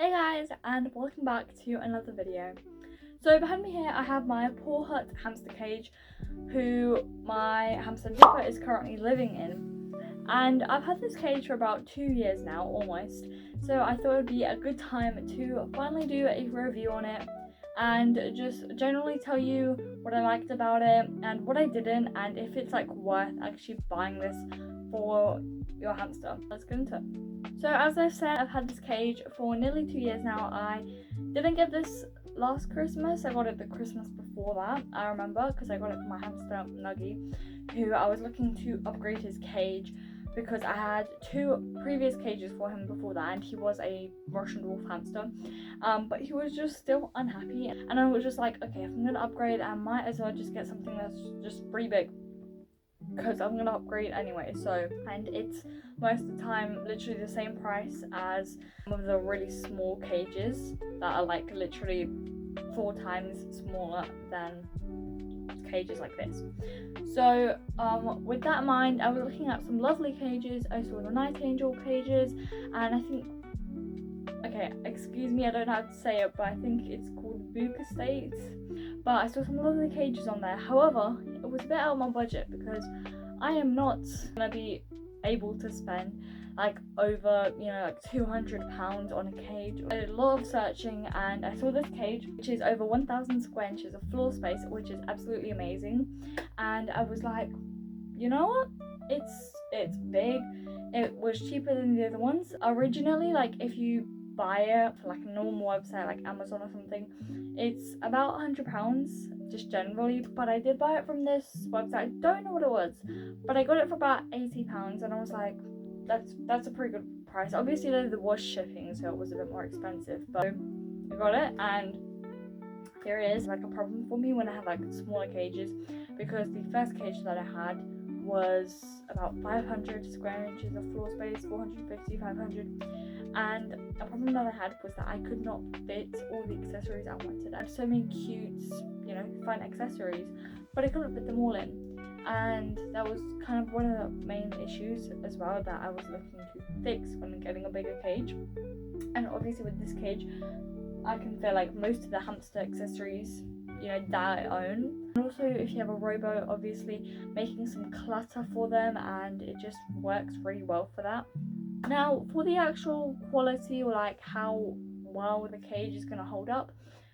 Hey guys, and welcome back to another video. So behind me here I have my Pawhut hamster cage, who my hamster Dipper is currently living in. And I've had this cage for about 2 years now, almost. So I thought it would be a good time to finally do a review on it and just generally tell you what I liked about it and what I didn't, and if it's like worth actually buying this for your hamster. Let's get into it. So as I said, I've had this cage for nearly 2 years now. I didn't get this last Christmas. I got it the Christmas before that, I remember, because I got it for my hamster Nuggy, who I was looking to upgrade his cage because I had 2 previous cages for him before that, and he was a Russian dwarf hamster, but he was just still unhappy, and I was just like, okay, if I'm gonna upgrade, I might as well just get something that's just pretty big, because I'm gonna upgrade anyway. So, and it's most of the time literally the same price as some of the really small cages that are like literally 4 times smaller than cages like this. So with that in mind, I was looking at some lovely cages. I saw the Night Angel cages, and I think, okay, excuse me, I don't know how to say it, but I think it's called Book Estates. But I saw some lovely cages on there. However, it was a bit out of my budget because I am not gonna be able to spend like over, like £200 on a cage. I did a lot of searching and I saw this cage, which is over 1,000 square inches of floor space, which is absolutely amazing. And I was like, you know what? It's big. It was cheaper than the other ones. Originally, like if you buy it for like a normal website like Amazon or something, it's about £100 just generally, but I did buy it from this website. I don't know what it was, but I got it for about £80, and I was like, that's a pretty good price. Obviously there was shipping, so it was a bit more expensive, but I got it. And here it is, like a problem for me when I have like smaller cages, because the first cage that I had was about 500 square inches of floor space, 450, 500, and a problem that I had was that I could not fit all the accessories I wanted. I had so many cute, fun accessories, but I couldn't fit them all in. And that was kind of one of the main issues as well that I was looking to fix when getting a bigger cage. And obviously with this cage, I can fit like most of the hamster accessories, that I own. And also if you have a robo, obviously making some clutter for them, and it just works really well for that. Now for the actual quality, or like how well the cage is going to hold up.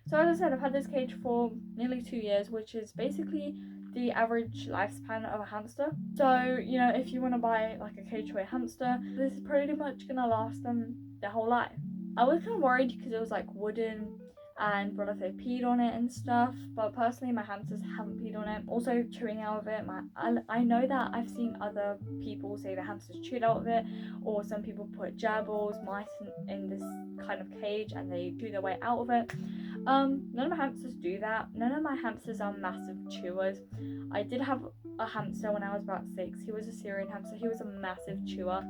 So as I said, I've had this cage for nearly 2 years, which is basically the average lifespan of a hamster. So, if you want to buy like a cage for a hamster, this is pretty much gonna last them their whole life. I was kind of worried because it was like wooden, and what if they peed on it and stuff, but personally my hamsters haven't peed on it. Also chewing out of it, I know that I've seen other people say the hamsters chewed out of it, or some people put gerbils, mice in this kind of cage and they chew their way out of it. None of my hamsters do that. None of my hamsters are massive chewers. I did have a hamster when I was about 6. He was a Syrian hamster. He was a massive chewer.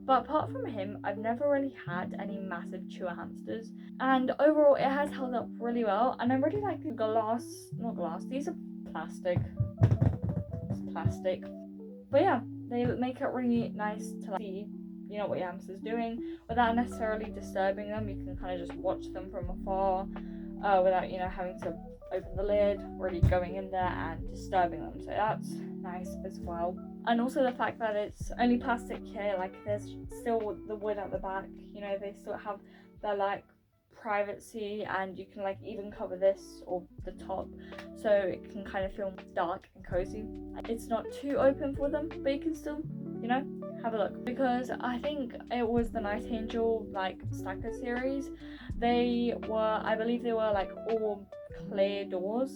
But apart from him, I've never really had any massive chewer hamsters. And overall, it has held up really well. And I really like the not glass, these are plastic. It's plastic. But yeah, they make it really nice to see, what your hamster's doing without necessarily disturbing them. You can kind of just watch them from afar. Without having to open the lid, really going in there and disturbing them, so that's nice as well. And also the fact that it's only plastic here, like there's still the wood at the back, they still have their like privacy, and you can like even cover this or the top so it can kind of feel dark and cozy. It's not too open for them, but you can still have a look, because I think it was the Night Angel like stacker series. I believe they were like all clear doors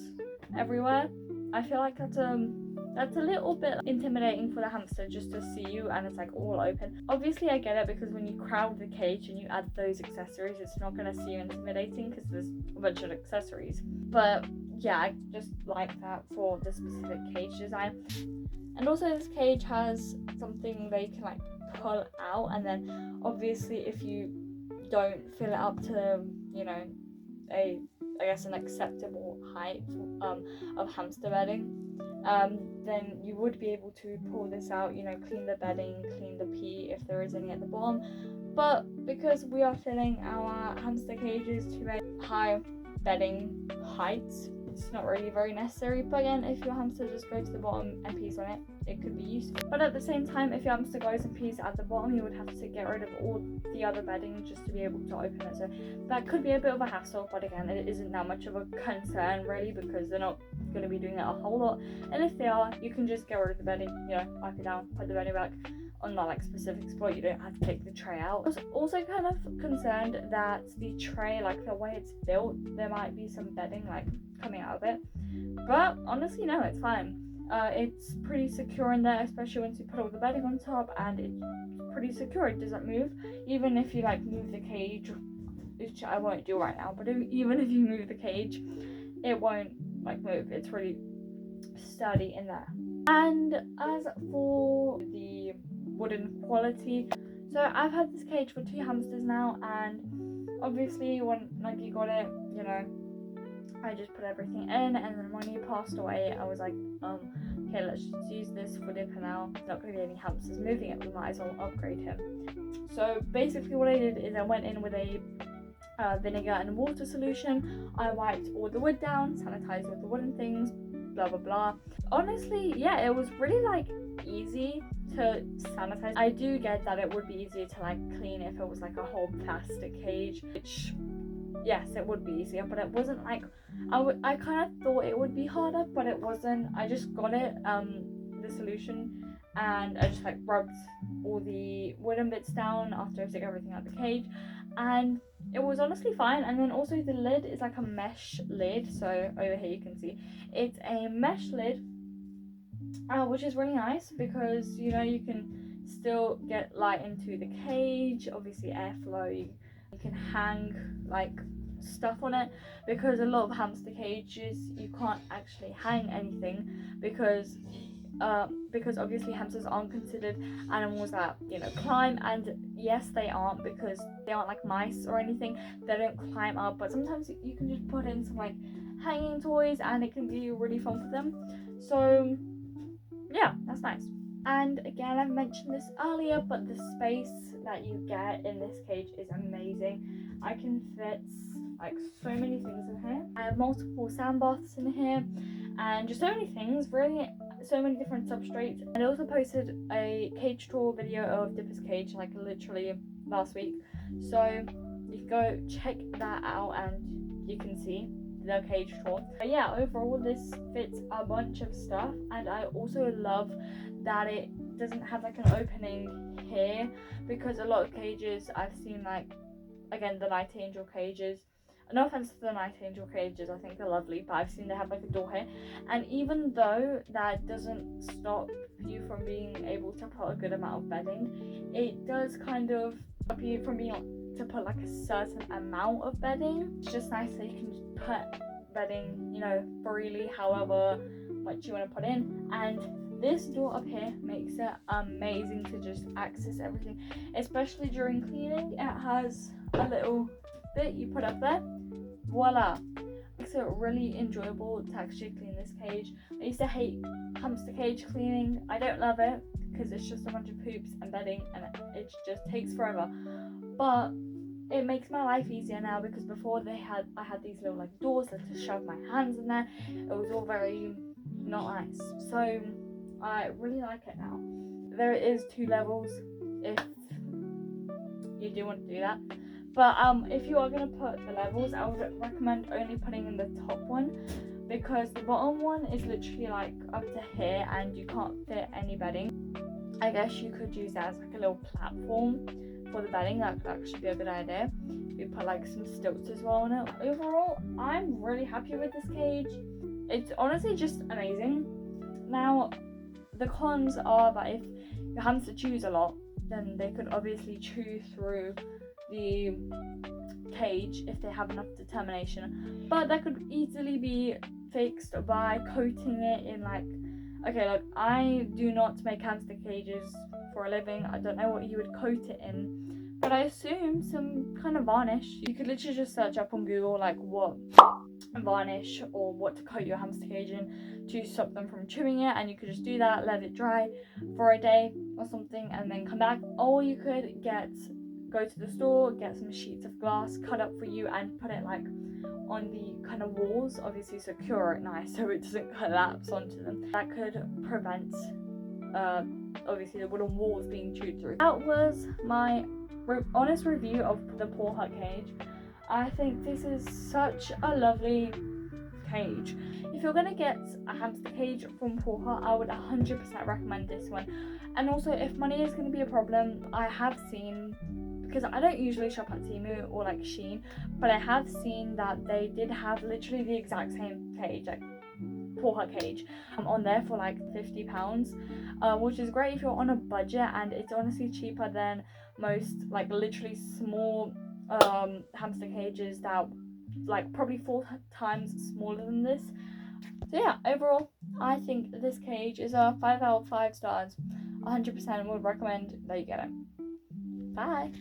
everywhere. I feel like that's a little bit intimidating for the hamster just to see you, and it's like all open. Obviously I get it, because when you crowd the cage and you add those accessories, it's not going to seem intimidating because there's a bunch of accessories. But yeah, I just like that for the specific cage design. And also this cage has something that you can like pull out, and then obviously if you don't fill it up to an acceptable height of hamster bedding, then you would be able to pull this out, clean the bedding, clean the pee if there is any at the bottom. but because we are filling our hamster cages to a high bedding height, it's not really very necessary. But again, if your hamster just goes to the bottom and pees on it, it could be useful. But at the same time, if your hamster goes and pees at the bottom, you would have to get rid of all the other bedding just to be able to open it. So that could be a bit of a hassle, but again, it isn't that much of a concern really, because they're not going to be doing that a whole lot. And if they are, you can just get rid of the bedding, you know, wipe it down, put the bedding back on that like specific spot. You don't have to take the tray out. I was also kind of concerned that the tray, like the way it's built, there might be some bedding like coming out of it, but honestly no, it's fine. It's pretty secure in there, especially once you put all the bedding on top, and it's pretty secure. It doesn't move, even if you like move the cage, which I won't do right now, but even if you move the cage, it won't like move. It's really sturdy in there. And as for the wooden quality, so I've had this cage for 2 hamsters now, and obviously when Nuggie got it, you know, I just put everything in, and then when he passed away, I was like, okay, let's just use this for Dipper now. There's not going to be any hamsters moving it, we might as well upgrade him. So basically what I did is I went in with a vinegar and water solution. I wiped all the wood down, sanitized all the wooden things, blah blah blah. Honestly, yeah, it was really like easy to sanitize. I do get that it would be easier to like clean if it was like a whole plastic cage, which yes, it would be easier, but it wasn't like I kind of thought it would be harder, but it wasn't. I just got it, the solution, and I just like rubbed all the wooden bits down after I took everything out of the cage, and it was honestly fine. And then also the lid is like a mesh lid, so over here you can see it's a mesh lid, which is really nice because, you know, you can still get light into the cage, obviously airflow, you can hang like stuff on it, because a lot of hamster cages you can't actually hang anything because obviously hamsters aren't considered animals that, you know, climb, and yes, they aren't, because they aren't like mice or anything, they don't climb up, but sometimes you can just put in some like hanging toys and it can be really fun for them. So yeah, that's nice. And again, I've mentioned this earlier, but the space that you get in this cage is amazing. I can fit like so many things in here. I have multiple sand baths in here and just so many things, really, so many different substrates. And I also posted a cage tour video of Dipper's cage like literally last week, so you can go check that out and you can see the cage tour. But yeah, overall this fits a bunch of stuff, and I also love that it doesn't have like an opening here, because a lot of cages I've seen, like again the Night Angel cages, no offense to the Night Angel cages, I think they're lovely, but I've seen they have like a door here, and even though that doesn't stop you from being able to put a good amount of bedding, it does kind of stop you from being able to put like a certain amount of bedding. It's just nice that you can just put bedding, you know, freely however much you want to put in. And this door up here makes it amazing to just access everything, especially during cleaning. It has a little bit you put up there, voila, makes it really enjoyable to actually clean this cage. I used to hate hamster cage cleaning. I don't love it because it's just a bunch of poops and bedding and it just takes forever, but it makes my life easier now, because before I had these little like doors that to shove my hands in there. It was all very not nice, so I really like it now. There is 2 levels if you do want to do that, but if you are going to put the levels, I would recommend only putting in the top one, because the bottom one is literally like up to here and you can't fit any bedding. I guess you could use that as like a little platform for the bedding. That could actually be a good idea. You put like some stilts as well on it. Overall, I'm really happy with this cage. It's honestly just amazing. Now, the cons are that if your hamster chews a lot, then they could obviously chew through the cage if they have enough determination, but that could easily be fixed by coating it in like, okay, look, I do not make hamster cages for a living. I don't know what you would coat it in, but I assume some kind of varnish. You could literally just search up on Google like what varnish or what to coat your hamster cage in to stop them from chewing it, and you could just do that, let it dry for a day or something, and then come back. Or you could get go to the store, get some sheets of glass cut up for you, and put it like on the kind of walls, obviously secure it nice so it doesn't collapse onto them. That could prevent obviously the wooden walls being chewed through. That was my honest review of the Pawhut cage. I think this is such a lovely cage. If you're gonna get a hamster cage from Pawhut, I would 100% recommend this one. And also, if money is going to be a problem, I have seen, because I don't usually shop at Temu or like Shein, but I have seen that they did have literally the exact same cage, like Pawhut cage, on there for like £50, which is great if you're on a budget, and it's honestly cheaper than most like literally small hamster cages that like probably 4 times smaller than this. So yeah, overall I think this cage is a 5 out of 5 stars. 100% would recommend that you get it. Bye.